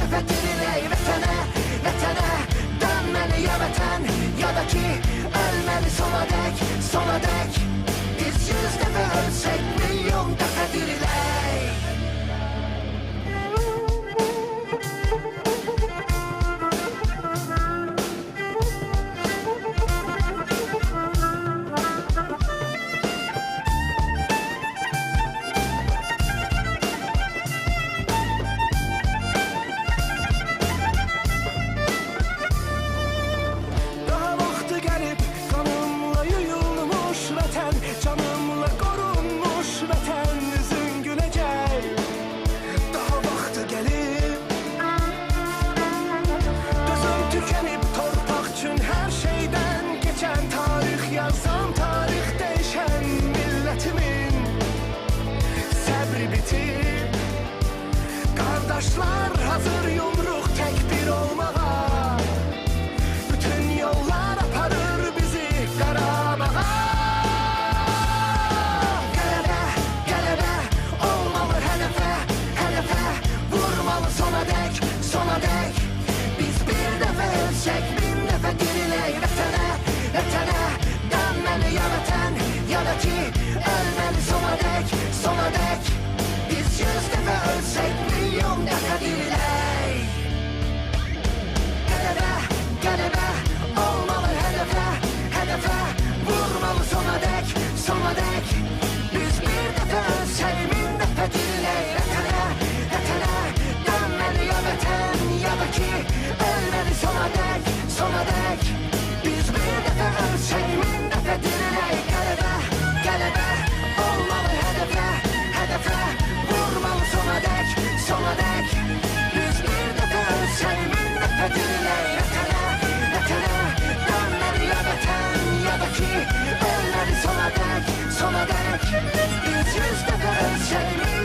dəfə dirilək vətənə, vətənə. Dönməli ya vətən, ya da ki ölməli sona dək, sona dək. Biz 100 dəfə ölsək, milyon dəfə dirilək. Qardaşlar hazır yumruq tək bir olmağa. Bütün yollar aparır bizi Qarabağa. Qələbə, qələbə olmalı hədəfə, hədəfə. Vurmalı sona dək, sona dək. Biz bir dəfə ölsək, 1000 dəfə dirilək vətənə, vətənə. Dönməli ya vətən, ya da ki ölməli sona dək, sona dək. Biz 100 dəfə ölsək, milyon dəfə dirilək. Qələbə, qələbə olmalı hədəfə, hədəfə. Vurmalı sona dək, sona dək. Biz bir dəfə ölsək, 1000 dəfə dirilək vətənə, vətənə. Dönməli ya vətən, ya da ki ölməli sona dək, sona dək. Biz bir dəfə ölsək, 1000 dəfə dirilək. Qələbə, qələbə olmalı hədəfə, hədəfə. Vurmalı sona dək, sona dək. Biz bir dəfə ölsək, 1000 dəfə dirilək vətənə, vətənə. Dönməli ya vətən, ya da ki ölməli sona dək, sona dək. Biz 100 dəfə ölsək,